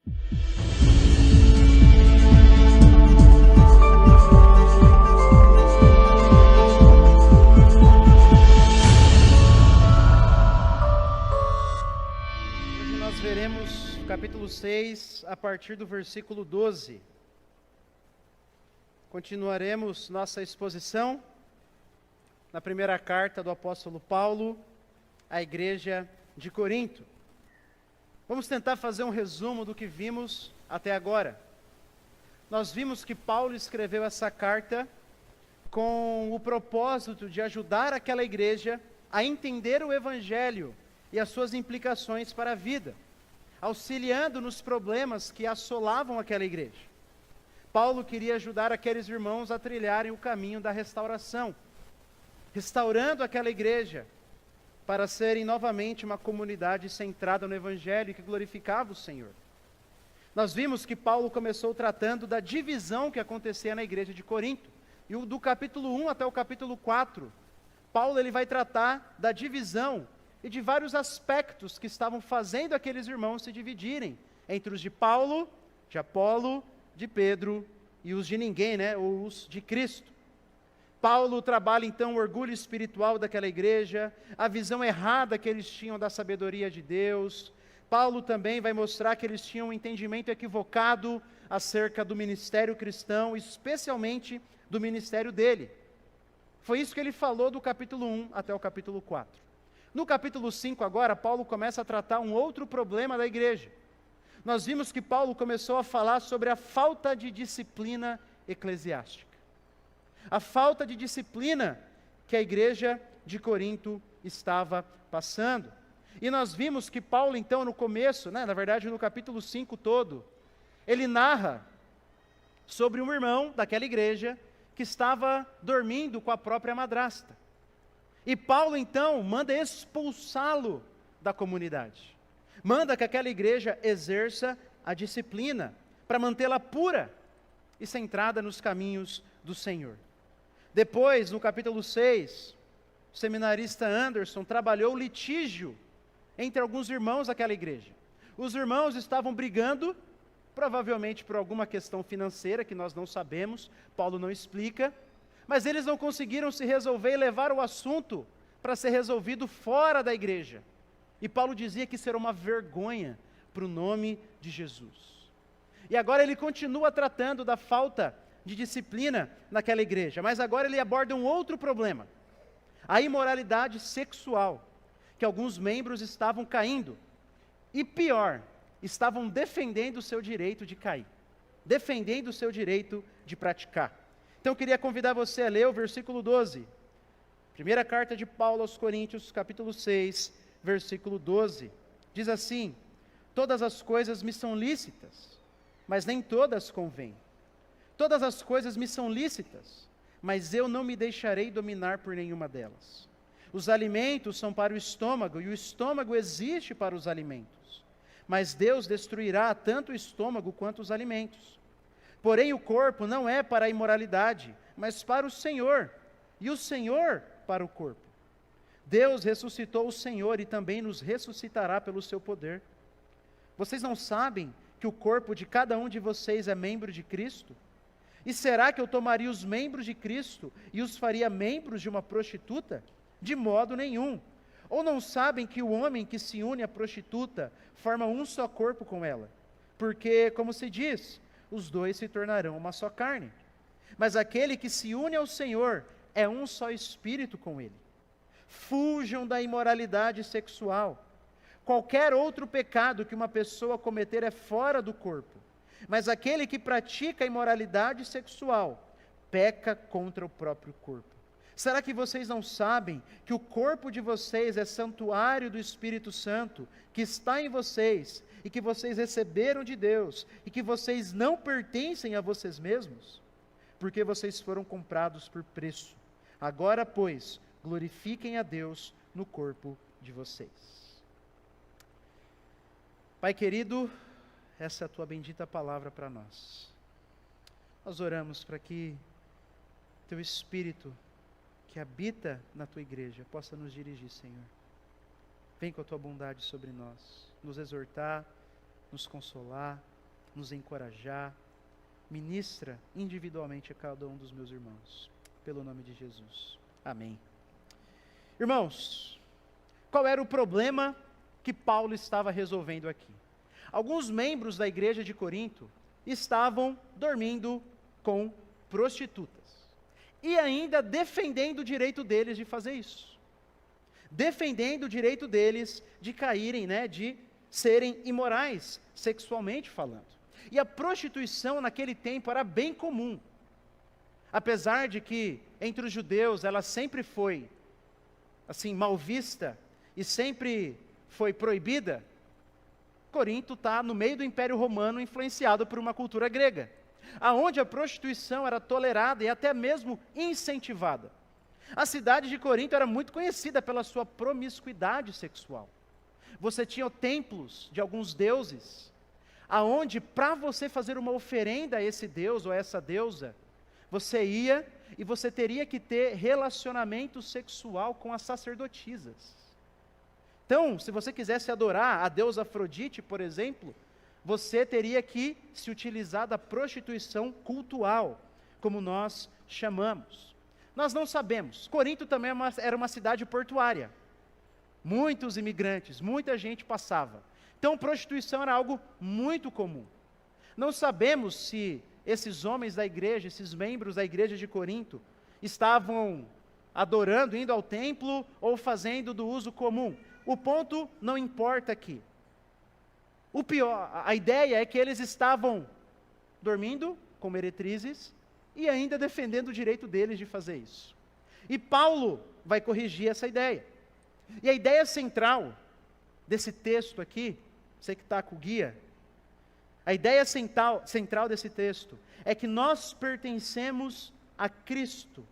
Hoje nós veremos o capítulo 6, a partir do versículo 12. Continuaremos nossa exposição na primeira carta do apóstolo Paulo à igreja de Corinto. Vamos tentar fazer um resumo do que vimos até agora. Nós vimos que Paulo escreveu essa carta com o propósito de ajudar aquela igreja a entender o evangelho e as suas implicações para a vida, auxiliando nos problemas que assolavam aquela igreja. Paulo queria ajudar aqueles irmãos a trilharem o caminho da restauração, restaurando aquela igreja para serem novamente uma comunidade centrada no evangelho que glorificava o Senhor. Nós vimos que Paulo começou tratando da divisão que acontecia na igreja de Corinto, e do capítulo 1 até o capítulo 4, Paulo ele vai tratar da divisão e de vários aspectos que estavam fazendo aqueles irmãos se dividirem entre os de Paulo, de Apolo, de Pedro e os de ninguém, ou os de Cristo. Paulo trabalha então o orgulho espiritual daquela igreja, a visão errada que eles tinham da sabedoria de Deus. Paulo também vai mostrar que eles tinham um entendimento equivocado acerca do ministério cristão, especialmente do ministério dele. Foi isso que ele falou do capítulo 1 até o capítulo 4. No capítulo 5 agora, Paulo começa a tratar um outro problema da igreja. Nós vimos que Paulo começou a falar sobre a falta de disciplina eclesiástica. A falta de disciplina que a igreja de Corinto estava passando. E nós vimos que Paulo então no começo, na verdade no capítulo 5 todo, ele narra sobre um irmão daquela igreja que estava dormindo com a própria madrasta. E Paulo então manda expulsá-lo da comunidade. Manda que aquela igreja exerça a disciplina para mantê-la pura e centrada nos caminhos do Senhor. Depois, no capítulo 6, o seminarista Anderson trabalhou o litígio entre alguns irmãos daquela igreja. Os irmãos estavam brigando, provavelmente por alguma questão financeira que nós não sabemos, Paulo não explica, mas eles não conseguiram se resolver e levar o assunto para ser resolvido fora da igreja. E Paulo dizia que isso era uma vergonha para o nome de Jesus. E agora ele continua tratando da falta de disciplina naquela igreja, mas agora ele aborda um outro problema, a imoralidade sexual, que alguns membros estavam caindo, e pior, estavam defendendo o seu direito de cair, defendendo o seu direito de praticar. Então eu queria convidar você a ler o versículo 12, primeira carta de Paulo aos Coríntios, capítulo 6, versículo 12, diz assim: todas as coisas me são lícitas, mas nem todas convêm. Todas as coisas me são lícitas, mas eu não me deixarei dominar por nenhuma delas. Os alimentos são para o estômago, e o estômago existe para os alimentos. Mas Deus destruirá tanto o estômago quanto os alimentos. Porém o corpo não é para a imoralidade, mas para o Senhor, e o Senhor para o corpo. Deus ressuscitou o Senhor e também nos ressuscitará pelo seu poder. Vocês não sabem que o corpo de cada um de vocês é membro de Cristo? E será que eu tomaria os membros de Cristo e os faria membros de uma prostituta? De modo nenhum. Ou não sabem que o homem que se une à prostituta forma um só corpo com ela? Porque, como se diz, os dois se tornarão uma só carne. Mas aquele que se une ao Senhor é um só espírito com ele. Fujam da imoralidade sexual. Qualquer outro pecado que uma pessoa cometer é fora do corpo, mas aquele que pratica a imoralidade sexual peca contra o próprio corpo. Será que vocês não sabem que o corpo de vocês é santuário do Espírito Santo, que está em vocês, e que vocês receberam de Deus, e que vocês não pertencem a vocês mesmos? Porque vocês foram comprados por preço. Agora, pois, glorifiquem a Deus no corpo de vocês. Pai querido, essa é a tua bendita palavra para nós. Nós oramos para que teu Espírito, que habita na tua igreja, possa nos dirigir, Senhor. Vem com a tua bondade sobre nós, nos exortar, nos consolar, nos encorajar. Ministra individualmente a cada um dos meus irmãos, pelo nome de Jesus. Amém. Irmãos, qual era o problema que Paulo estava resolvendo aqui? Alguns membros da igreja de Corinto estavam dormindo com prostitutas e ainda defendendo o direito deles de fazer isso. Defendendo o direito deles de caírem, de serem imorais, sexualmente falando. E a prostituição naquele tempo era bem comum. Apesar de que entre os judeus ela sempre foi assim mal vista e sempre foi proibida, Corinto está no meio do Império Romano, influenciado por uma cultura grega, aonde a prostituição era tolerada e até mesmo incentivada. A cidade de Corinto era muito conhecida pela sua promiscuidade sexual. Você tinha templos de alguns deuses, aonde para você fazer uma oferenda a esse deus ou a essa deusa, você ia e você teria que ter relacionamento sexual com as sacerdotisas. Então, se você quisesse adorar a deusa Afrodite, por exemplo, você teria que se utilizar da prostituição cultual, como nós chamamos. Nós não sabemos. Corinto também era uma cidade portuária. Muitos imigrantes, muita gente passava. Então, prostituição era algo muito comum. Não sabemos se esses homens da igreja, esses membros da igreja de Corinto, estavam adorando, indo ao templo ou fazendo do uso comum. O ponto não importa aqui. O pior, a ideia é que eles estavam dormindo com meretrizes e ainda defendendo o direito deles de fazer isso. E Paulo vai corrigir essa ideia. E a ideia central desse texto aqui, você que está com o guia, a ideia central desse texto é que nós pertencemos a Cristo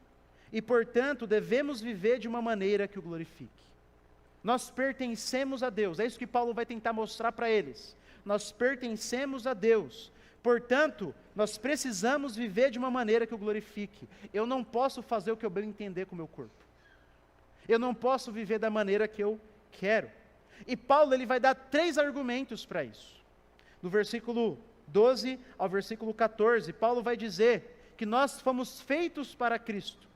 e, portanto, devemos viver de uma maneira que o glorifique. Nós pertencemos a Deus, é isso que Paulo vai tentar mostrar para eles. Nós pertencemos a Deus, portanto, nós precisamos viver de uma maneira que o glorifique. Eu não posso fazer o que eu bem entender com o meu corpo. Eu não posso viver da maneira que eu quero. E Paulo ele vai dar 3 argumentos para isso. Do versículo 12 ao versículo 14, Paulo vai dizer que nós fomos feitos para Cristo.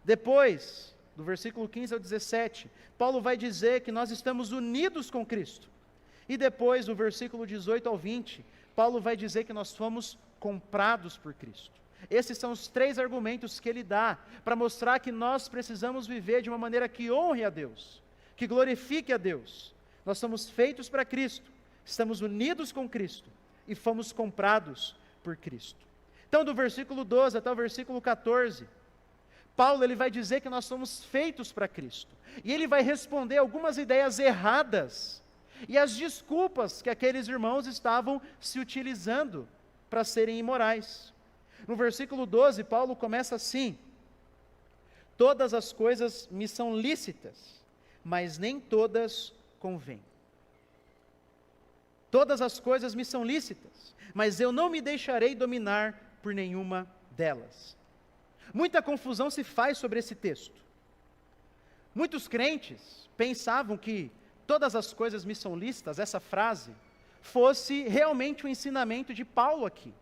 Depois, do versículo 15 ao 17, Paulo vai dizer que nós estamos unidos com Cristo. E depois, do versículo 18 ao 20, Paulo vai dizer que nós fomos comprados por Cristo. Esses são os 3 argumentos que ele dá para mostrar que nós precisamos viver de uma maneira que honre a Deus, que glorifique a Deus. Nós somos feitos para Cristo, estamos unidos com Cristo e fomos comprados por Cristo. Então, do versículo 12 até o versículo 14, Paulo ele vai dizer que nós somos feitos para Cristo. E ele vai responder algumas ideias erradas e as desculpas que aqueles irmãos estavam se utilizando para serem imorais. No versículo 12, Paulo começa assim: todas as coisas me são lícitas, mas nem todas convêm. Todas as coisas me são lícitas, mas eu não me deixarei dominar por nenhuma delas. Muita confusão se faz sobre esse texto. Muitos crentes pensavam que todas as coisas me são lícitas, essa frase, fosse realmente o ensinamento de Paulo aqui.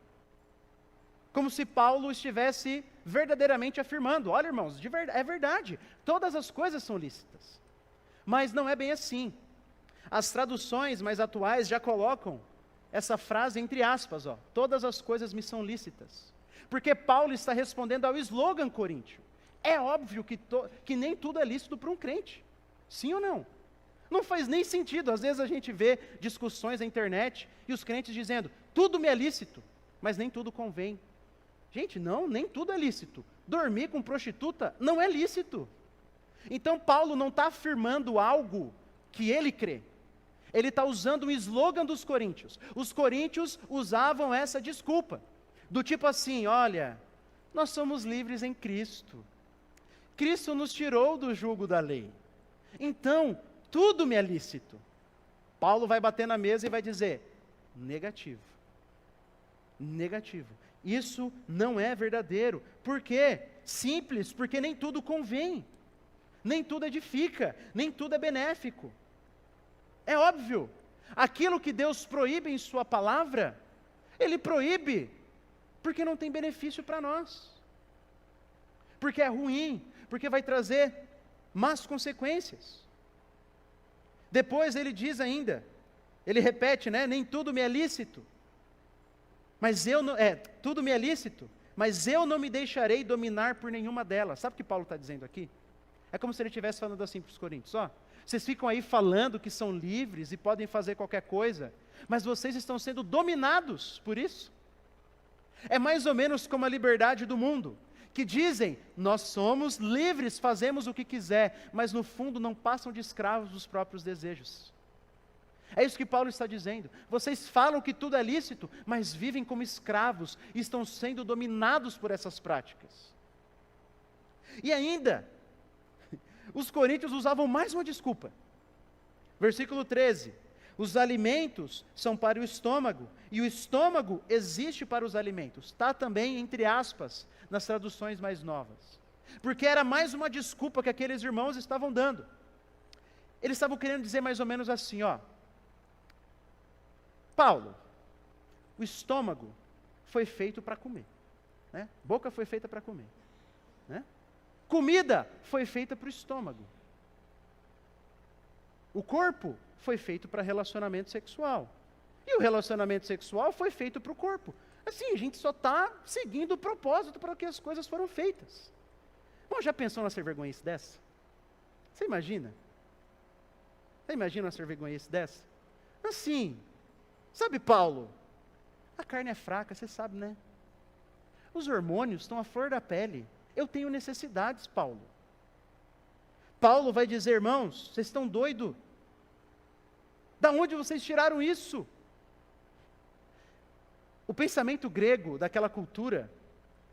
Como se Paulo estivesse verdadeiramente afirmando: olha, irmãos, é verdade, todas as coisas são lícitas. Mas não é bem assim. As traduções mais atuais já colocam essa frase entre aspas, todas as coisas me são lícitas. Porque Paulo está respondendo ao slogan coríntio. É óbvio que nem tudo é lícito para um crente. Sim ou não? Não faz nem sentido. Às vezes a gente vê discussões na internet e os crentes dizendo: tudo me é lícito, mas nem tudo convém. Gente, não, nem tudo é lícito. Dormir com prostituta não é lícito. Então Paulo não está afirmando algo que ele crê. Ele está usando o slogan dos coríntios. Os coríntios usavam essa desculpa. Do tipo assim: olha, nós somos livres em Cristo. Cristo nos tirou do jugo da lei. Então, tudo me é lícito. Paulo vai bater na mesa e vai dizer: negativo. Negativo. Isso não é verdadeiro. Por quê? Simples, porque nem tudo convém. Nem tudo edifica, nem tudo é benéfico. É óbvio. Aquilo que Deus proíbe em sua palavra Ele proíbe porque não tem benefício para nós. Porque é ruim, porque vai trazer más consequências. Depois ele diz ainda, ele repete, né? Nem tudo me é lícito, mas tudo me é lícito, mas eu não me deixarei dominar por nenhuma delas. Sabe o que Paulo está dizendo aqui? É como se ele estivesse falando assim para os coríntios, vocês ficam aí falando que são livres e podem fazer qualquer coisa, mas vocês estão sendo dominados por isso. É mais ou menos como a liberdade do mundo, que dizem, nós somos livres, fazemos o que quiser, mas no fundo não passam de escravos dos próprios desejos. É isso que Paulo está dizendo. Vocês falam que tudo é lícito, mas vivem como escravos e estão sendo dominados por essas práticas. E ainda, os coríntios usavam mais uma desculpa. Versículo 13. Os alimentos são para o estômago, e o estômago existe para os alimentos. Está também, entre aspas, nas traduções mais novas. Porque era mais uma desculpa que aqueles irmãos estavam dando. Eles estavam querendo dizer mais ou menos assim, Paulo, o estômago foi feito para comer, né? Boca foi feita para comer, né? Comida foi feita para o estômago. O corpo foi feito para relacionamento sexual. E o relacionamento sexual foi feito para o corpo. Assim, a gente só está seguindo o propósito para que as coisas foram feitas. Bom, já pensou na ser vergonhice dessa? Você imagina? Você imagina uma ser vergonhice dessa? Assim, sabe, Paulo, a carne é fraca, você sabe, né? Os hormônios estão à flor da pele. Eu tenho necessidades, Paulo. Paulo vai dizer, irmãos, vocês estão doidos? Da onde vocês tiraram isso? O pensamento grego daquela cultura,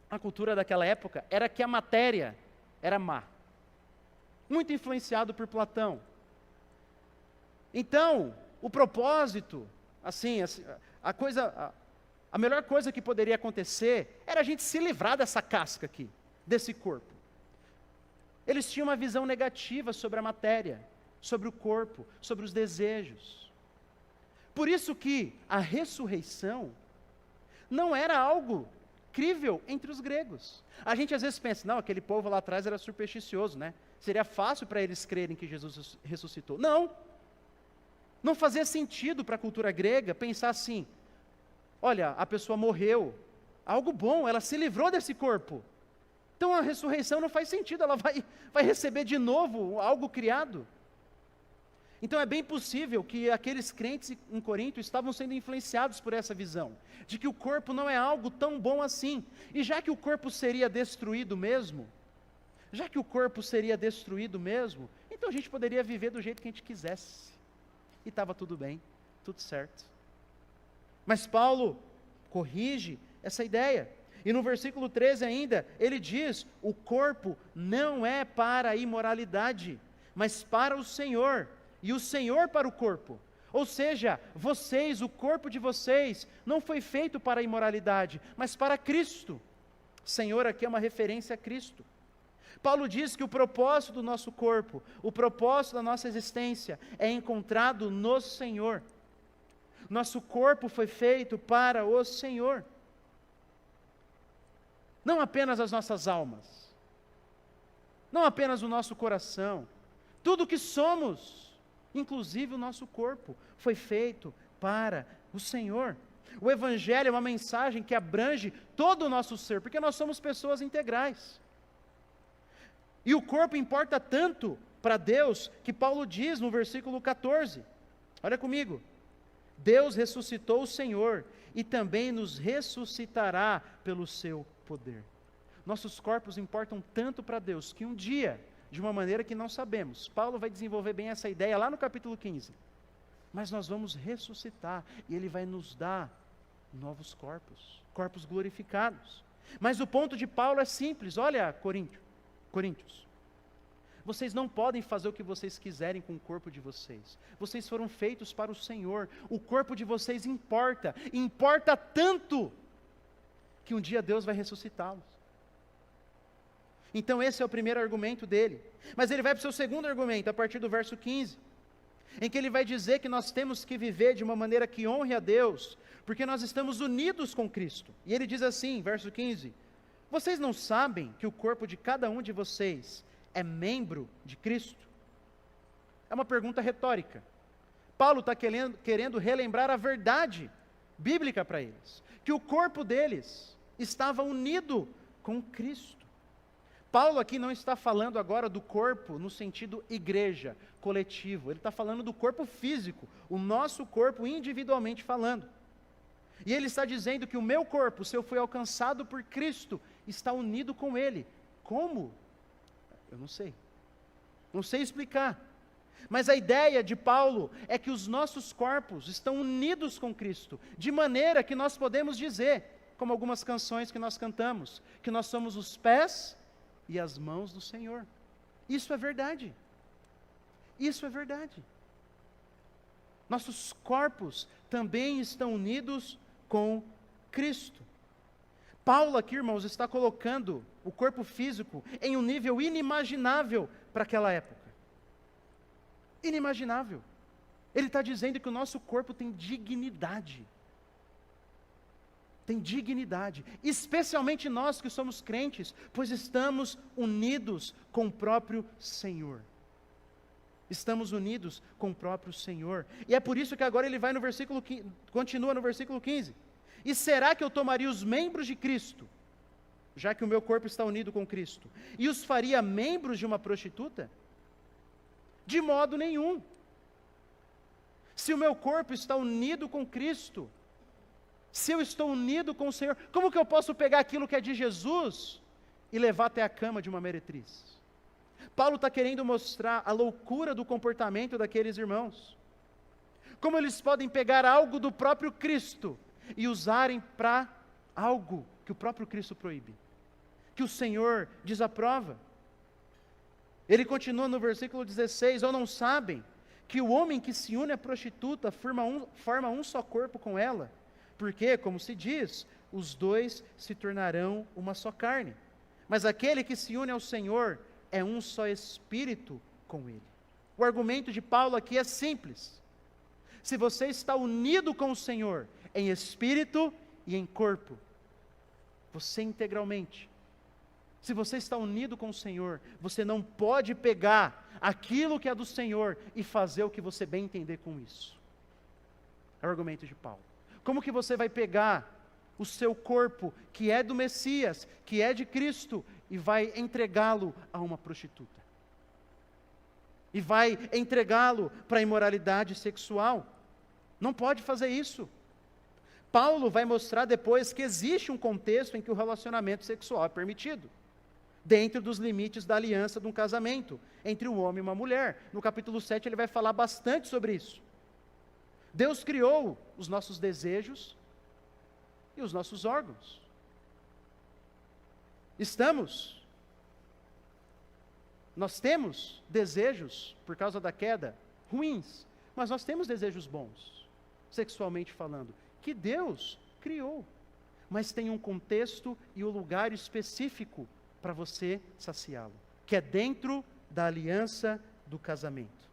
a cultura daquela época, era que a matéria era má. Muito influenciado por Platão. Então, o propósito, a melhor coisa que poderia acontecer era a gente se livrar dessa casca aqui, desse corpo. Eles tinham uma visão negativa sobre a matéria, sobre o corpo, sobre os desejos. Por isso que a ressurreição não era algo crível entre os gregos. A gente às vezes pensa, não, aquele povo lá atrás era supersticioso, né? Seria fácil para eles crerem que Jesus ressuscitou. Não fazia sentido para a cultura grega pensar assim, olha, a pessoa morreu, algo bom, ela se livrou desse corpo. Então a ressurreição não faz sentido, ela vai receber de novo algo criado. Então é bem possível que aqueles crentes em Corinto estavam sendo influenciados por essa visão, de que o corpo não é algo tão bom assim. E já que o corpo seria destruído mesmo, então a gente poderia viver do jeito que a gente quisesse. E estava tudo bem, tudo certo. Mas Paulo corrige essa ideia. E no versículo 13 ainda, ele diz, o corpo não é para a imoralidade, mas para o Senhor, e o Senhor para o corpo. Ou seja, vocês, o corpo de vocês, não foi feito para a imoralidade, mas para Cristo. Senhor aqui é uma referência a Cristo. Paulo diz que o propósito do nosso corpo, o propósito da nossa existência, é encontrado no Senhor. Nosso corpo foi feito para o Senhor. Não apenas as nossas almas, não apenas o nosso coração, tudo o que somos, inclusive o nosso corpo, foi feito para o Senhor. O Evangelho é uma mensagem que abrange todo o nosso ser, porque nós somos pessoas integrais. E o corpo importa tanto para Deus, que Paulo diz no versículo 14, olha comigo, Deus ressuscitou o Senhor, e também nos ressuscitará pelo seu poder. Nossos corpos importam tanto para Deus, que um dia, de uma maneira que não sabemos, Paulo vai desenvolver bem essa ideia lá no capítulo 15, mas nós vamos ressuscitar, e Ele vai nos dar novos corpos glorificados. Mas o ponto de Paulo é simples, olha Coríntios, vocês não podem fazer o que vocês quiserem com o corpo de vocês, vocês foram feitos para o Senhor, o corpo de vocês importa tanto, que um dia Deus vai ressuscitá-los. Então esse é o primeiro argumento dele, mas ele vai para o seu segundo argumento, a partir do verso 15, em que ele vai dizer que nós temos que viver de uma maneira que honre a Deus, porque nós estamos unidos com Cristo. E ele diz assim, verso 15: vocês não sabem que o corpo de cada um de vocês é membro de Cristo? É uma pergunta retórica. Paulo está querendo relembrar a verdade bíblica para eles, que o corpo deles estava unido com Cristo. Paulo aqui não está falando agora do corpo no sentido igreja, coletivo. Ele está falando do corpo físico, o nosso corpo individualmente falando. E ele está dizendo que o meu corpo, se eu fui alcançado por Cristo, está unido com Ele. Como? Eu não sei. Não sei explicar. Mas a ideia de Paulo é que os nossos corpos estão unidos com Cristo, de maneira que nós podemos dizer, como algumas canções que nós cantamos, que nós somos os pés e as mãos do Senhor. Isso é verdade. Isso é verdade. Nossos corpos também estão unidos com Cristo. Paulo aqui, irmãos, está colocando o corpo físico em um nível inimaginável para aquela época. Inimaginável. Ele está dizendo que o nosso corpo tem dignidade. Tem dignidade, especialmente nós que somos crentes, pois estamos unidos com o próprio Senhor. Estamos unidos com o próprio Senhor. E é por isso que agora ele vai no versículo, continua no versículo 15. E será que eu tomaria os membros de Cristo, já que o meu corpo está unido com Cristo, e os faria membros de uma prostituta? De modo nenhum. Se o meu corpo está unido com Cristo, se eu estou unido com o Senhor, como que eu posso pegar aquilo que é de Jesus e levar até a cama de uma meretriz? Paulo está querendo mostrar a loucura do comportamento daqueles irmãos. Como eles podem pegar algo do próprio Cristo e usarem para algo que o próprio Cristo proíbe, que o Senhor desaprova. Ele continua no versículo 16: ou não sabem que o homem que se une à prostituta forma um só corpo com ela? Porque, como se diz, os dois se tornarão uma só carne. Mas aquele que se une ao Senhor é um só espírito com Ele. O argumento de Paulo aqui é simples. Se você está unido com o Senhor em espírito e em corpo, você integralmente, se você está unido com o Senhor, você não pode pegar aquilo que é do Senhor e fazer o que você bem entender com isso. É o argumento de Paulo. Como que você vai pegar o seu corpo, que é do Messias, que é de Cristo, e vai entregá-lo a uma prostituta? E vai entregá-lo para a imoralidade sexual? Não pode fazer isso. Paulo vai mostrar depois que existe um contexto em que o relacionamento sexual é permitido, dentro dos limites da aliança de um casamento, entre um homem e uma mulher. No capítulo 7 ele vai falar bastante sobre isso. Deus criou os nossos desejos e os nossos órgãos. Nós temos desejos, por causa da queda, ruins, mas nós temos desejos bons, sexualmente falando, que Deus criou, mas tem um contexto e um lugar específico para você saciá-lo, que é dentro da aliança do casamento.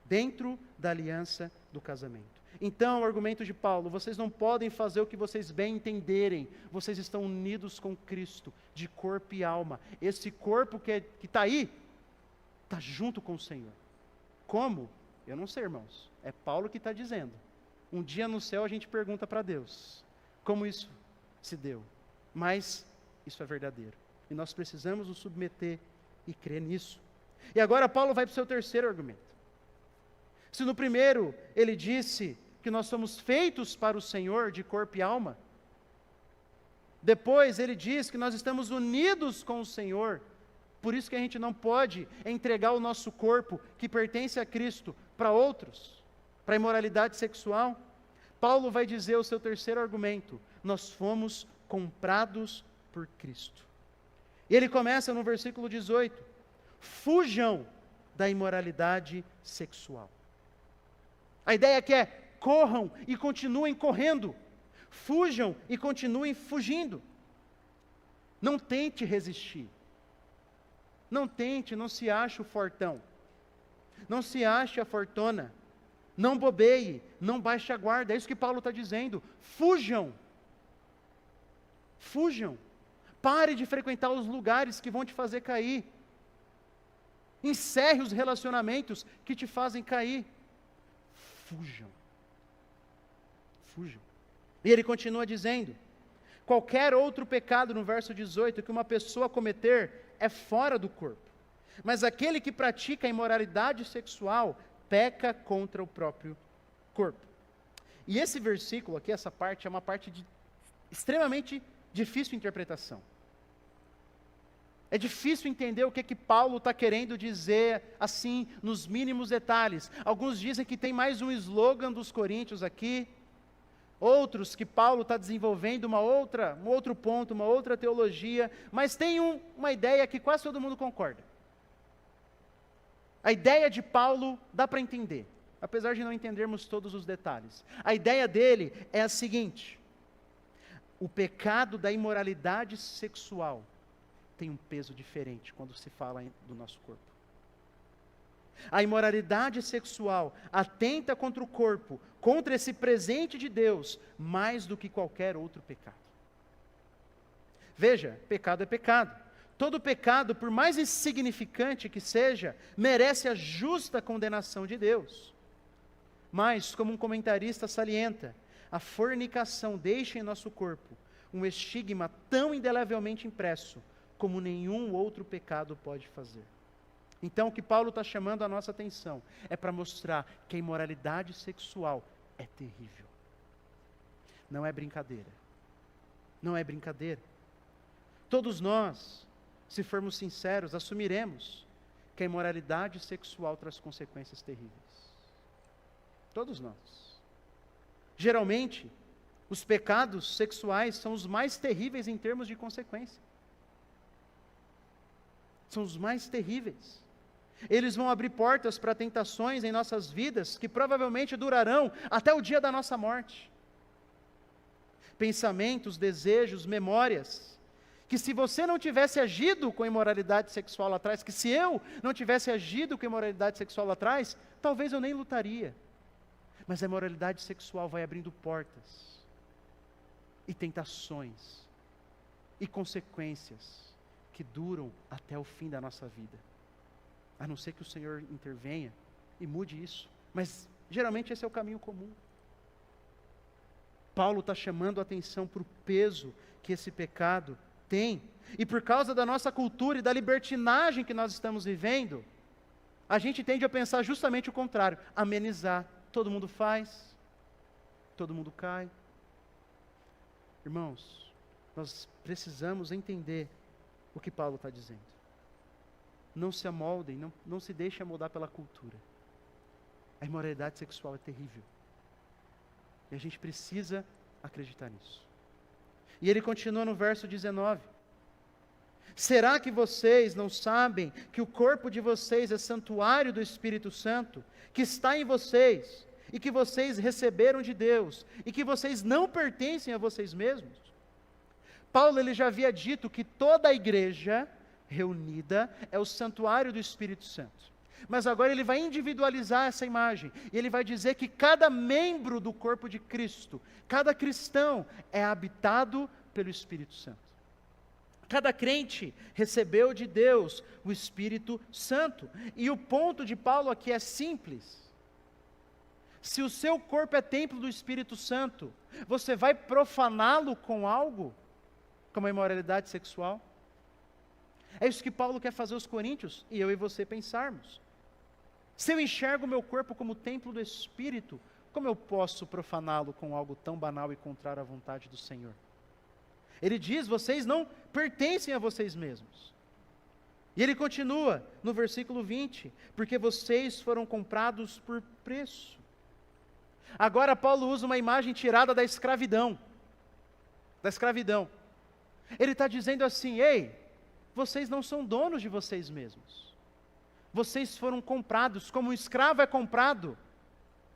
Dentro da aliança do casamento. Então, o argumento de Paulo: vocês não podem fazer o que vocês bem entenderem, vocês estão unidos com Cristo, de corpo e alma. Esse corpo que está aí, está junto com o Senhor. Como? Eu não sei, irmãos, é Paulo que está dizendo. Um dia no céu a gente pergunta para Deus, como isso se deu? Mas, isso é verdadeiro, e nós precisamos nos submeter e crer nisso. E agora Paulo vai para o seu terceiro argumento. Se no primeiro ele disse que nós somos feitos para o Senhor de corpo e alma, depois ele diz que nós estamos unidos com o Senhor, por isso que a gente não pode entregar o nosso corpo, que pertence a Cristo, para outros, para a imoralidade sexual. Paulo vai dizer o seu terceiro argumento: nós fomos comprados por Cristo. E ele começa no versículo 18: fujam da imoralidade sexual. A ideia aqui é: corram e continuem correndo, fujam e continuem fugindo. Não tente resistir. Não se ache o fortão. Não se ache a fortuna. não bobeie, não baixe a guarda. É isso que Paulo está dizendo. Fujam. Fujam. Pare de frequentar os lugares que vão te fazer cair. Encerre os relacionamentos que te fazem cair. Fujam. Fujam. E ele continua dizendo: qualquer outro pecado, no verso 18, que uma pessoa cometer é fora do corpo. Mas aquele que pratica a imoralidade sexual peca contra o próprio corpo. E esse versículo aqui, essa parte, é uma parte de extremamente difícil interpretação. É difícil entender o que Paulo está querendo dizer, assim, nos mínimos detalhes. Alguns dizem que tem mais um slogan dos coríntios aqui. Outros que Paulo está desenvolvendo um outro ponto, uma outra teologia. Mas tem uma ideia que quase todo mundo concorda. A ideia de Paulo dá para entender, apesar de não entendermos todos os detalhes. A ideia dele é a seguinte: o pecado da imoralidade sexual tem um peso diferente quando se fala do nosso corpo. A imoralidade sexual atenta contra o corpo, contra esse presente de Deus, mais do que qualquer outro pecado. Veja, pecado é pecado. Todo pecado, por mais insignificante que seja, merece a justa condenação de Deus. Mas, como um comentarista salienta, a fornicação deixa em nosso corpo um estigma tão indelevelmente impresso como nenhum outro pecado pode fazer. Então, o que Paulo está chamando a nossa atenção é para mostrar que a imoralidade sexual é terrível. Não é brincadeira. Não é brincadeira. Todos nós, se formos sinceros, assumiremos que a imoralidade sexual traz consequências terríveis. Todos nós. Geralmente, os pecados sexuais são os mais terríveis em termos de consequência. São os mais terríveis. Eles vão abrir portas para tentações em nossas vidas que provavelmente durarão até o dia da nossa morte. Pensamentos, desejos, memórias, que se você não tivesse agido com imoralidade sexual lá atrás, que se eu não tivesse agido com imoralidade sexual lá atrás, talvez eu nem lutaria. Mas a imoralidade sexual vai abrindo portas, e tentações, e consequências, que duram até o fim da nossa vida. A não ser que o Senhor intervenha e mude isso. Mas, geralmente, esse é o caminho comum. Paulo está chamando a atenção para o peso que esse pecado tem. E por causa da nossa cultura e da libertinagem que nós estamos vivendo, a gente tende a pensar justamente o contrário. Amenizar. Todo mundo faz. Todo mundo cai. Irmãos, nós precisamos entender o que Paulo está dizendo. Não se amoldem, não se deixem amoldar pela cultura. A imoralidade sexual é terrível. E a gente precisa acreditar nisso. E ele continua no verso 19. Será que vocês não sabem que o corpo de vocês é santuário do Espírito Santo, que está em vocês, e que vocês receberam de Deus, e que vocês não pertencem a vocês mesmos? Paulo ele já havia dito que toda a igreja reunida é o santuário do Espírito Santo. Mas agora ele vai individualizar essa imagem, e ele vai dizer que cada membro do corpo de Cristo, cada cristão, é habitado pelo Espírito Santo. Cada crente recebeu de Deus o Espírito Santo. E o ponto de Paulo aqui é simples. Se o seu corpo é templo do Espírito Santo, você vai profaná-lo com algo? Como a imoralidade sexual? É isso que Paulo quer fazer aos coríntios, e eu e você pensarmos. Se eu enxergo o meu corpo como templo do Espírito, como eu posso profaná-lo com algo tão banal e contrário à vontade do Senhor? Ele diz, vocês não pertencem a vocês mesmos. E ele continua no versículo 20, porque vocês foram comprados por preço. Agora Paulo usa uma imagem tirada da escravidão. Da escravidão. Ele está dizendo assim, ei, vocês não são donos de vocês mesmos. Vocês foram comprados, como um escravo é comprado,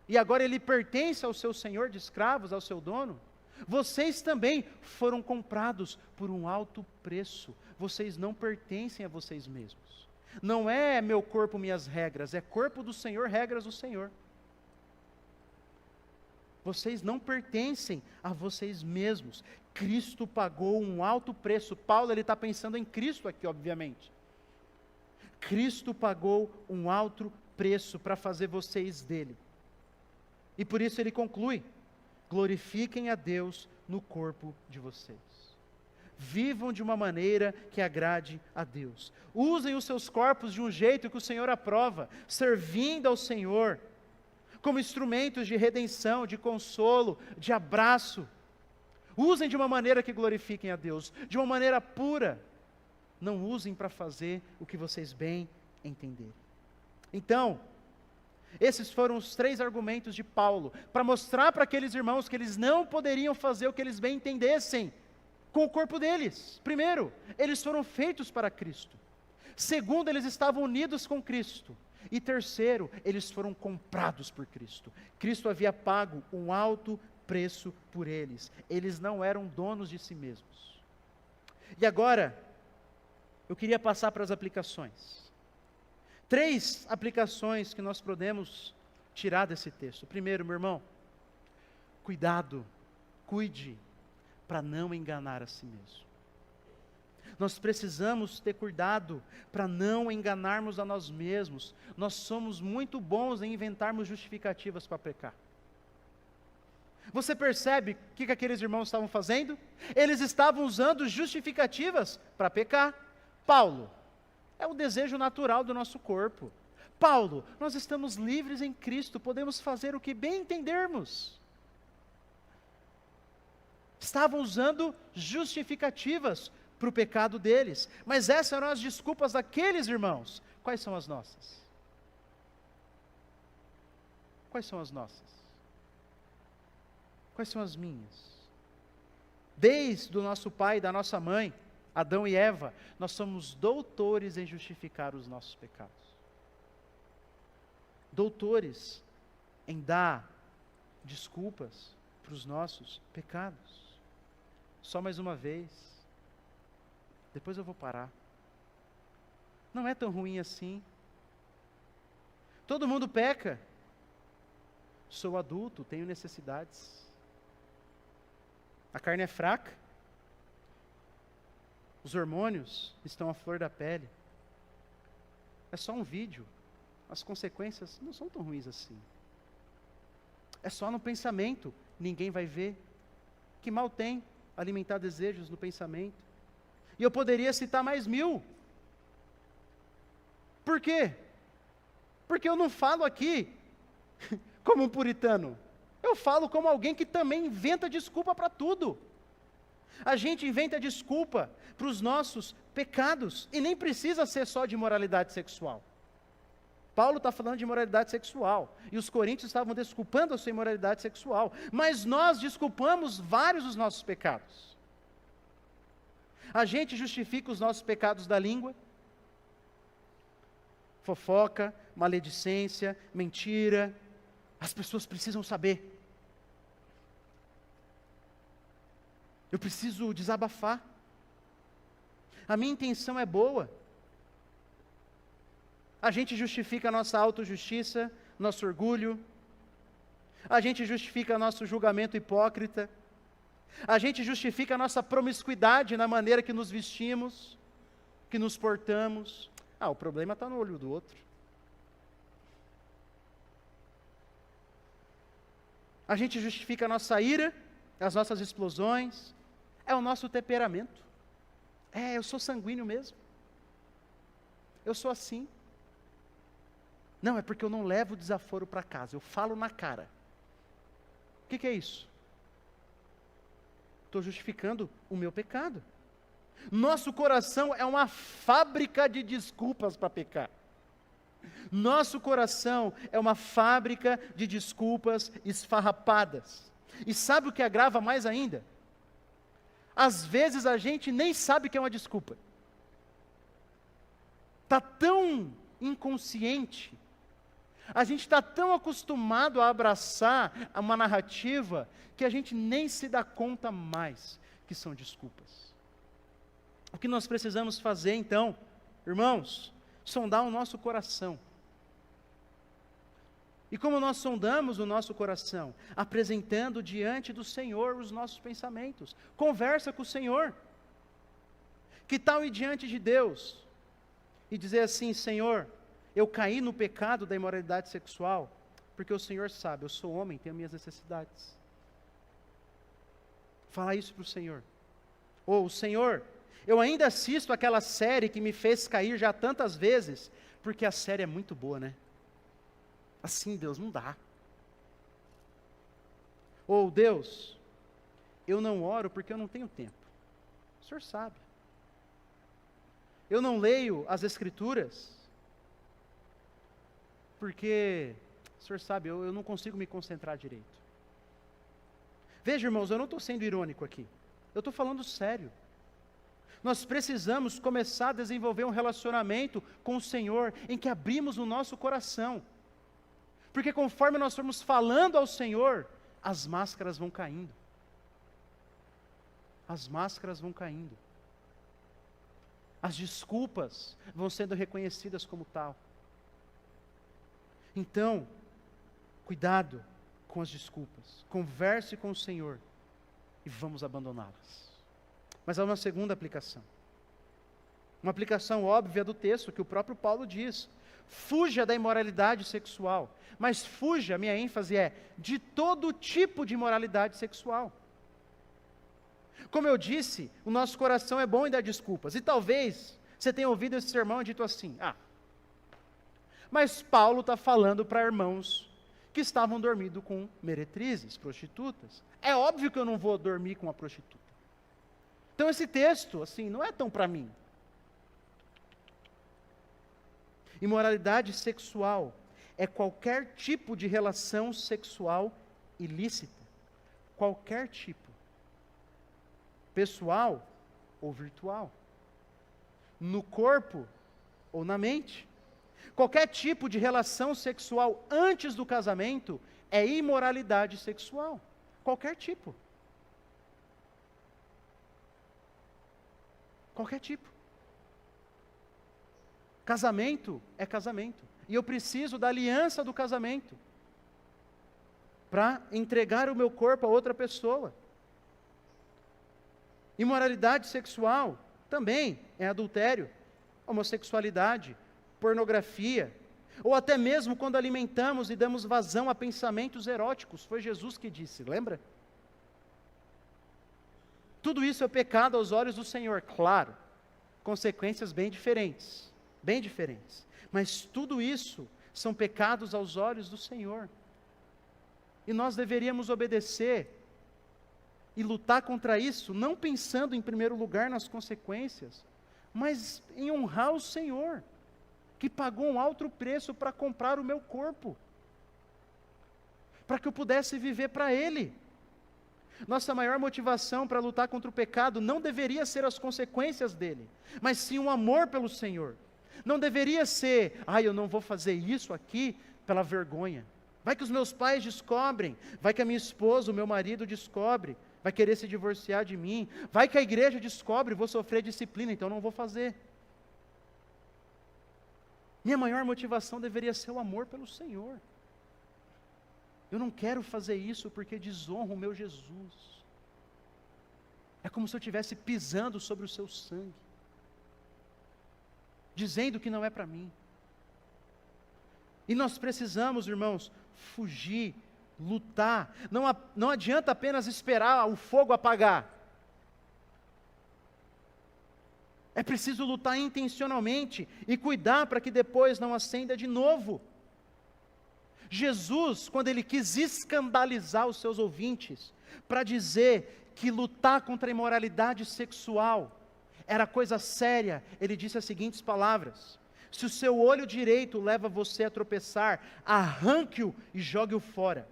e agora ele pertence ao seu senhor de escravos, ao seu dono. Vocês também foram comprados por um alto preço. Vocês não pertencem a vocês mesmos. Não é meu corpo, minhas regras, é corpo do Senhor, regras do Senhor. Vocês não pertencem a vocês mesmos. Cristo pagou um alto preço. Paulo está pensando em Cristo aqui, obviamente. Cristo pagou um alto preço para fazer vocês dele. E por isso ele conclui: glorifiquem a Deus no corpo de vocês. Vivam de uma maneira que agrade a Deus. Usem os seus corpos de um jeito que o Senhor aprova, servindo ao Senhor, como instrumentos de redenção, de consolo, de abraço. Usem de uma maneira que glorifiquem a Deus, de uma maneira pura. Não usem para fazer o que vocês bem entenderem. Então, esses foram os 3 argumentos de Paulo, para mostrar para aqueles irmãos que eles não poderiam fazer o que eles bem entendessem com o corpo deles. Primeiro, eles foram feitos para Cristo. Segundo, eles estavam unidos com Cristo. E terceiro, eles foram comprados por Cristo. Cristo havia pago um alto preço por eles. Eles não eram donos de si mesmos. E agora, eu queria passar para as aplicações. 3 aplicações que nós podemos tirar desse texto. Primeiro, meu irmão, cuidado, cuide para não enganar a si mesmo. Nós precisamos ter cuidado para não enganarmos a nós mesmos. Nós somos muito bons em inventarmos justificativas para pecar. Você percebe o que aqueles irmãos estavam fazendo? Eles estavam usando justificativas para pecar. Paulo, é o desejo natural do nosso corpo. Paulo, nós estamos livres em Cristo, podemos fazer o que bem entendermos. Estavam usando justificativas para o pecado deles, mas essas eram as desculpas daqueles irmãos. Quais são as nossas? Quais são as nossas? Quais são as minhas? Desde o nosso pai e da nossa mãe, Adão e Eva, nós somos doutores em justificar os nossos pecados. Doutores em dar desculpas para os nossos pecados. Só mais uma vez, depois eu vou parar. Não é tão ruim assim. Todo mundo peca. Sou adulto, tenho necessidades. A carne é fraca. Os hormônios estão à flor da pele. É só um vídeo. As consequências não são tão ruins assim. É só no pensamento. Ninguém vai ver. Que mal tem alimentar desejos no pensamento? E eu poderia citar mais 1000. Por quê? Porque eu não falo aqui como um puritano. Eu falo como alguém que também inventa desculpa para tudo. A gente inventa desculpa para os nossos pecados, e nem precisa ser só de imoralidade sexual. Paulo está falando de imoralidade sexual, e os coríntios estavam desculpando a sua imoralidade sexual, mas nós desculpamos vários dos nossos pecados. A gente justifica os nossos pecados da língua, fofoca, maledicência, mentira. As pessoas precisam saber. Eu preciso desabafar. A minha intenção é boa. A gente justifica a nossa autojustiça, nosso orgulho. A gente justifica nosso julgamento hipócrita. A gente justifica a nossa promiscuidade na maneira que nos vestimos, que nos portamos. O problema está no olho do outro. A gente justifica a nossa ira, as nossas explosões. É o nosso temperamento. Eu sou sanguíneo mesmo. Eu sou assim. Não, é porque eu não levo desaforo para casa, eu falo na cara. O que é isso? Estou justificando o meu pecado. Nosso coração é uma fábrica de desculpas para pecar. Nosso coração é uma fábrica de desculpas esfarrapadas. E sabe o que agrava mais ainda? Às vezes a gente nem sabe que é uma desculpa. Está tão inconsciente, a gente está tão acostumado a abraçar uma narrativa, que a gente nem se dá conta mais que são desculpas. O que nós precisamos fazer então, irmãos, sondar o nosso coração. E como nós sondamos o nosso coração? Apresentando diante do Senhor os nossos pensamentos. Conversa com o Senhor. Que tal ir diante de Deus e dizer assim: Senhor, eu caí no pecado da imoralidade sexual, porque o Senhor sabe, eu sou homem, tenho minhas necessidades. Falar isso para o Senhor. Ou, Senhor, eu ainda assisto aquela série que me fez cair já tantas vezes, porque a série é muito boa, né? Assim, Deus, não dá. Ou, Deus, eu não oro porque eu não tenho tempo. O Senhor sabe. Eu não leio as Escrituras porque, o Senhor sabe, eu não consigo me concentrar direito. Veja, irmãos, eu não estou sendo irônico aqui. Eu estou falando sério. Nós precisamos começar a desenvolver um relacionamento com o Senhor, em que abrimos o nosso coração. Porque conforme nós formos falando ao Senhor, as máscaras vão caindo. As máscaras vão caindo. As desculpas vão sendo reconhecidas como tal. Então, cuidado com as desculpas. Converse com o Senhor e vamos abandoná-las. Mas há uma segunda aplicação. Uma aplicação óbvia do texto que o próprio Paulo diz. Fuja da imoralidade sexual. Mas fuja, minha ênfase é, de todo tipo de imoralidade sexual. Como eu disse, o nosso coração é bom em dar desculpas. E talvez você tenha ouvido esse sermão e dito assim: mas Paulo está falando para irmãos que estavam dormindo com meretrizes, prostitutas. É óbvio que eu não vou dormir com uma prostituta. Então esse texto, assim, não é tão para mim. Imoralidade sexual é qualquer tipo de relação sexual ilícita. Qualquer tipo. Pessoal ou virtual. No corpo ou na mente. Qualquer tipo de relação sexual antes do casamento é imoralidade sexual. Qualquer tipo. Qualquer tipo. Casamento é casamento. E eu preciso da aliança do casamento para entregar o meu corpo a outra pessoa. Imoralidade sexual também é adultério, homossexualidade, pornografia, ou até mesmo quando alimentamos e damos vazão a pensamentos eróticos. Foi Jesus que disse, lembra? Tudo isso é pecado aos olhos do Senhor, claro, consequências bem diferentes, mas tudo isso são pecados aos olhos do Senhor, e nós deveríamos obedecer e lutar contra isso, não pensando em primeiro lugar nas consequências, mas em honrar o Senhor, que pagou um alto preço para comprar o meu corpo, para que eu pudesse viver para Ele. Nossa maior motivação para lutar contra o pecado não deveria ser as consequências dele, mas sim um amor pelo Senhor. Não deveria ser, eu não vou fazer isso aqui pela vergonha. Vai que os meus pais descobrem, vai que a minha esposa, o meu marido descobre, vai querer se divorciar de mim, vai que a igreja descobre, vou sofrer disciplina, então não vou fazer. Minha maior motivação deveria ser o amor pelo Senhor. Eu não quero fazer isso porque desonro o meu Jesus. É como se eu estivesse pisando sobre o seu sangue, dizendo que não é para mim. E nós precisamos, irmãos, fugir, lutar. Não adianta apenas esperar o fogo apagar. É preciso lutar intencionalmente e cuidar para que depois não acenda de novo. Jesus, quando ele quis escandalizar os seus ouvintes, para dizer que lutar contra a imoralidade sexual era coisa séria, ele disse as seguintes palavras: se o seu olho direito leva você a tropeçar, arranque-o e jogue-o fora,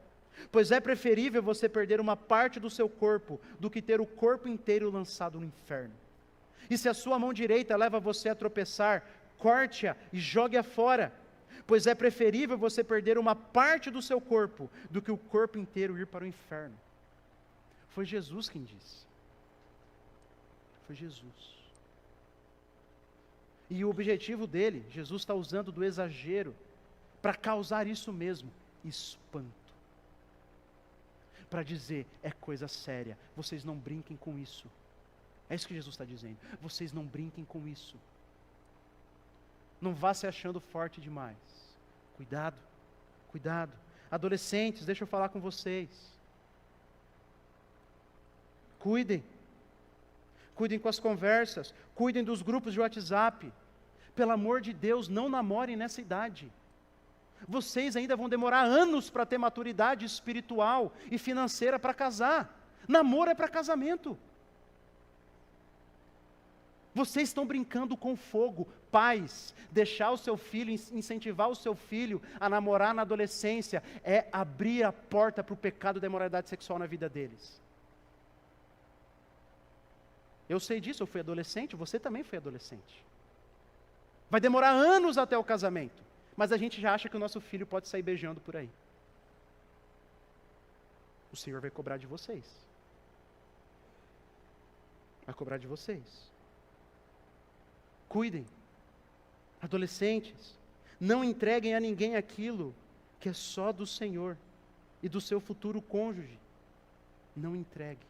pois é preferível você perder uma parte do seu corpo, do que ter o corpo inteiro lançado no inferno. E se a sua mão direita leva você a tropeçar, corte-a e jogue-a fora, pois é preferível você perder uma parte do seu corpo, do que o corpo inteiro ir para o inferno. Foi Jesus quem disse. Foi Jesus. E o objetivo dele, Jesus está usando do exagero, para causar isso mesmo, espanto. Para dizer, é coisa séria, vocês não brinquem com isso. É isso que Jesus está dizendo, vocês não brinquem com isso. Não vá se achando forte demais. Cuidado, cuidado. Adolescentes, deixa eu falar com vocês. Cuidem. Cuidem com as conversas, cuidem dos grupos de WhatsApp. Pelo amor de Deus, não namorem nessa idade. Vocês ainda vão demorar anos para ter maturidade espiritual e financeira para casar. Namoro é para casamento. Vocês estão brincando com fogo. Pais, deixar o seu filho, incentivar o seu filho a namorar na adolescência é abrir a porta para o pecado da imoralidade sexual na vida deles. Eu sei disso, eu fui adolescente, você também foi adolescente. Vai demorar anos até o casamento, mas a gente já acha que o nosso filho pode sair beijando por aí. O Senhor vai cobrar de vocês. Vai cobrar de vocês. Cuidem. Adolescentes, não entreguem a ninguém aquilo que é só do Senhor e do seu futuro cônjuge. Não entregue.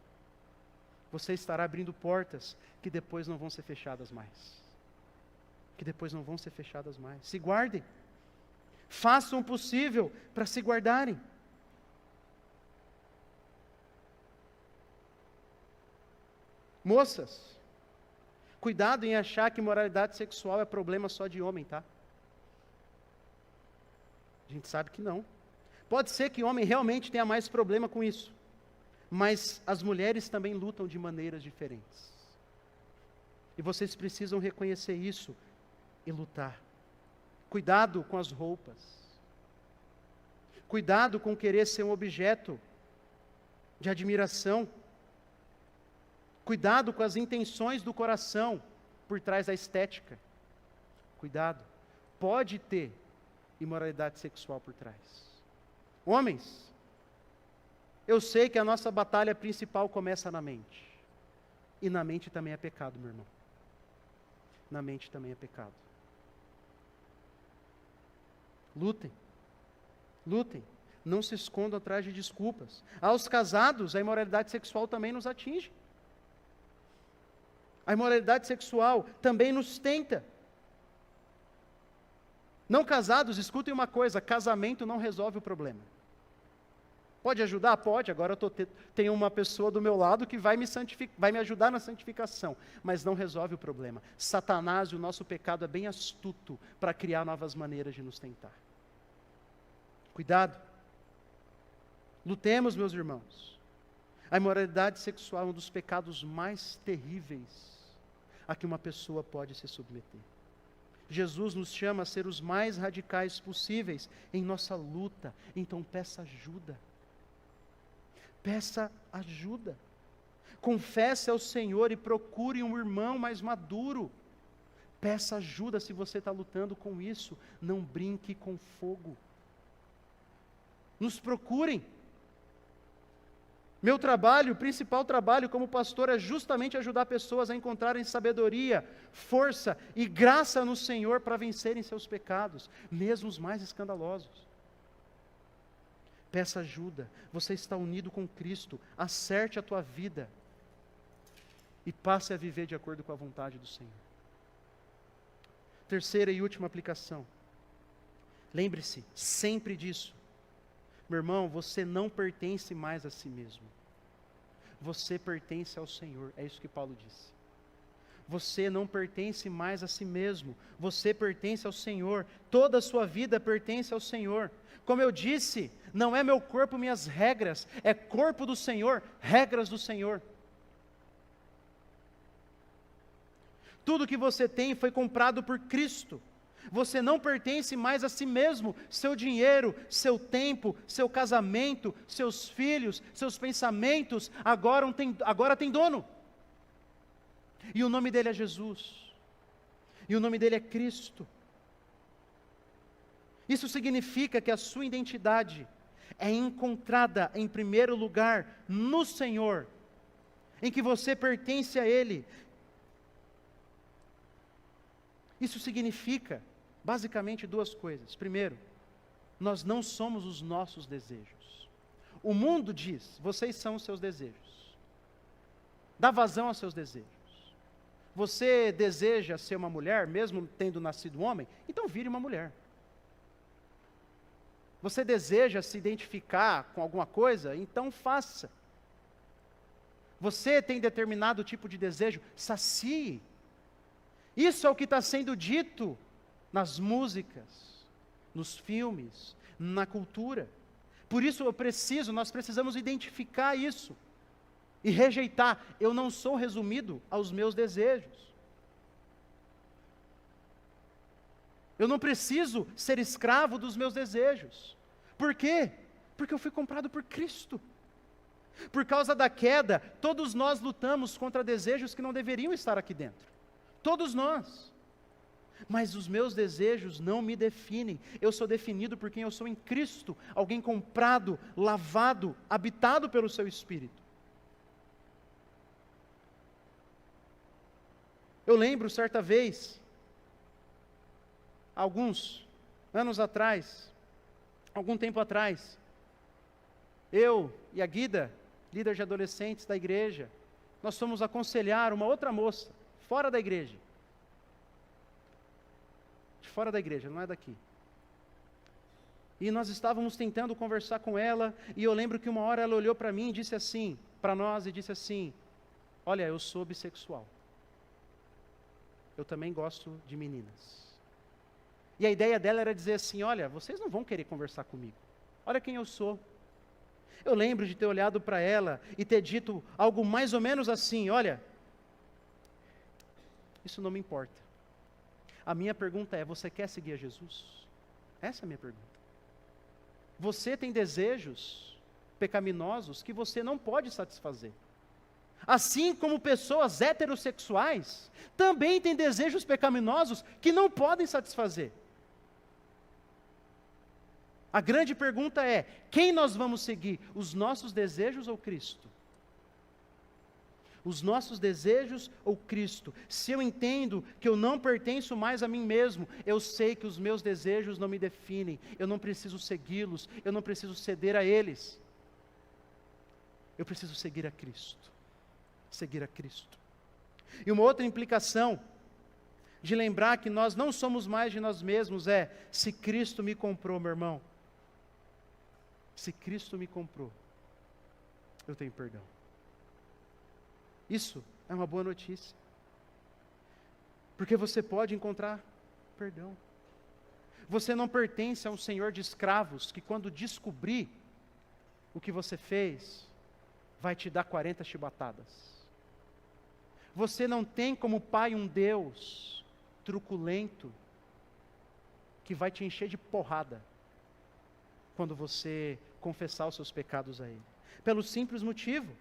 Você estará abrindo portas que depois não vão ser fechadas mais. Que depois não vão ser fechadas mais. Se guardem. Façam o possível para se guardarem. Moças, cuidado em achar que moralidade sexual é problema só de homem, tá? A gente sabe que não. Pode ser que homem realmente tenha mais problema com isso. Mas as mulheres também lutam de maneiras diferentes. E vocês precisam reconhecer isso e lutar. Cuidado com as roupas. Cuidado com querer ser um objeto de admiração. Cuidado com as intenções do coração por trás da estética. Cuidado. Pode ter imoralidade sexual por trás. Homens, eu sei que a nossa batalha principal começa na mente. E na mente também é pecado, meu irmão. Na mente também é pecado. Lutem. Lutem. Não se escondam atrás de desculpas. Aos casados, a imoralidade sexual também nos atinge. A imoralidade sexual também nos tenta. Não casados, escutem uma coisa, casamento não resolve o problema. Pode ajudar? Pode. Agora tenho uma pessoa do meu lado que vai me ajudar na santificação, mas não resolve o problema. Satanás e o nosso pecado é bem astuto para criar novas maneiras de nos tentar. Cuidado. Lutemos, meus irmãos. A imoralidade sexual é um dos pecados mais terríveis a que uma pessoa pode se submeter. Jesus nos chama a ser os mais radicais possíveis em nossa luta. Então peça ajuda. Peça ajuda. Confesse ao Senhor e procure um irmão mais maduro. Peça ajuda se você está lutando com isso. Não brinque com fogo. Nos procurem. Meu trabalho, o principal trabalho como pastor é justamente ajudar pessoas a encontrarem sabedoria, força e graça no Senhor para vencerem seus pecados, mesmo os mais escandalosos. Peça ajuda, você está unido com Cristo, acerte a tua vida e passe a viver de acordo com a vontade do Senhor. Terceira e última aplicação. Lembre-se sempre disso. Meu irmão, você não pertence mais a si mesmo. Você pertence ao Senhor. É isso que Paulo disse. Você não pertence mais a si mesmo. Você pertence ao Senhor. Toda a sua vida pertence ao Senhor. Como eu disse, não é meu corpo, minhas regras. É corpo do Senhor, regras do Senhor. Tudo que você tem foi comprado por Cristo. Você não pertence mais a si mesmo. Seu dinheiro, seu tempo, seu casamento, seus filhos, seus pensamentos, agora tem dono. E o nome dele é Jesus. E o nome dele é Cristo. Isso significa que a sua identidade é encontrada em primeiro lugar no Senhor, em que você pertence a Ele. Isso significa basicamente duas coisas. Primeiro, nós não somos os nossos desejos. O mundo diz, vocês são os seus desejos. Dá vazão aos seus desejos. Você deseja ser uma mulher, mesmo tendo nascido homem? Então vire uma mulher. Você deseja se identificar com alguma coisa? Então faça. Você tem determinado tipo de desejo? Sacie. Isso é o que está sendo dito nas músicas, nos filmes, na cultura. Por isso nós precisamos identificar isso e rejeitar. Eu não sou resumido aos meus desejos. Eu não preciso ser escravo dos meus desejos. Por quê? Porque eu fui comprado por Cristo. Por causa da queda, todos nós lutamos contra desejos que não deveriam estar aqui dentro. Todos nós. Mas os meus desejos não me definem. Eu sou definido por quem eu sou em Cristo. Alguém comprado, lavado, habitado pelo seu Espírito. Eu lembro certa vez, alguns anos atrás, algum tempo atrás, eu e a Guida, líder de adolescentes da igreja, nós fomos aconselhar uma outra moça, fora da igreja. De fora da igreja, não é daqui. E nós estávamos tentando conversar com ela, e eu lembro que uma hora ela olhou para mim e disse assim, para nós, e disse assim, olha, eu sou bissexual. Eu também gosto de meninas. E a ideia dela era dizer assim, olha, vocês não vão querer conversar comigo. Olha quem eu sou. Eu lembro de ter olhado para ela e ter dito algo mais ou menos assim, olha, isso não me importa. A minha pergunta é, você quer seguir a Jesus? Essa é a minha pergunta. Você tem desejos pecaminosos que você não pode satisfazer. Assim como pessoas heterossexuais também têm desejos pecaminosos que não podem satisfazer. A grande pergunta é, quem nós vamos seguir? Os nossos desejos ou Cristo? Os nossos desejos ou Cristo? Se eu entendo que eu não pertenço mais a mim mesmo, eu sei que os meus desejos não me definem, eu não preciso segui-los, eu não preciso ceder a eles. Eu preciso seguir a Cristo. Seguir a Cristo. E uma outra implicação de lembrar que nós não somos mais de nós mesmos é, se Cristo me comprou, meu irmão, se Cristo me comprou, eu tenho perdão. Isso é uma boa notícia. Porque você pode encontrar perdão. Você não pertence a um senhor de escravos que quando descobrir o que você fez, vai te dar 40 chibatadas. Você não tem como pai um Deus truculento que vai te encher de porrada quando você confessar os seus pecados a Ele. Pelo simples motivo,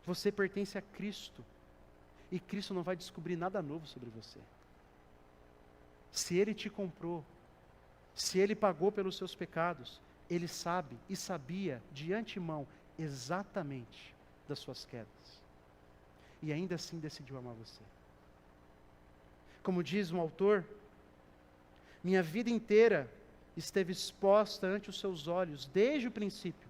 você pertence a Cristo e Cristo não vai descobrir nada novo sobre você. Se Ele te comprou, se Ele pagou pelos seus pecados, Ele sabe e sabia de antemão exatamente das suas quedas. E ainda assim decidiu amar você. Como diz um autor, minha vida inteira esteve exposta ante os seus olhos, desde o princípio.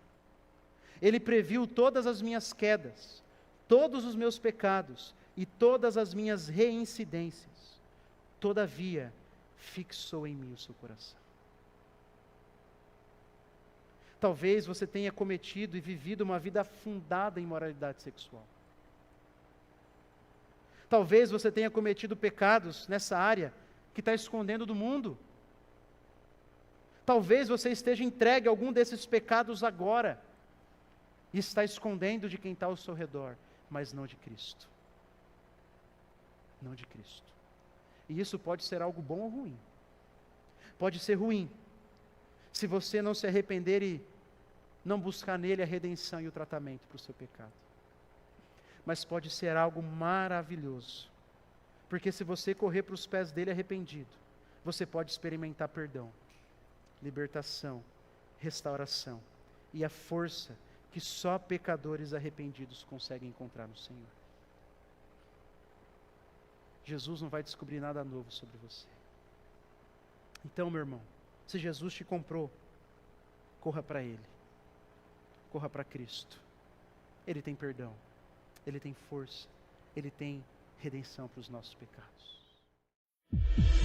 Ele previu todas as minhas quedas, todos os meus pecados e todas as minhas reincidências. Todavia, fixou em mim o seu coração. Talvez você tenha cometido e vivido uma vida afundada em imoralidade sexual. Talvez você tenha cometido pecados nessa área que está escondendo do mundo. Talvez você esteja entregue a algum desses pecados agora e está escondendo de quem está ao seu redor, mas não de Cristo. Não de Cristo. E isso pode ser algo bom ou ruim. Pode ser ruim se você não se arrepender e não buscar nele a redenção e o tratamento para o seu pecado. Mas pode ser algo maravilhoso, porque se você correr para os pés dele arrependido, você pode experimentar perdão, libertação, restauração e a força que só pecadores arrependidos conseguem encontrar no Senhor. Jesus não vai descobrir nada novo sobre você. Então, meu irmão, Se Jesus te comprou, corra para Ele. Corra para Cristo. Ele tem perdão. Ele tem força. Ele tem redenção para os nossos pecados.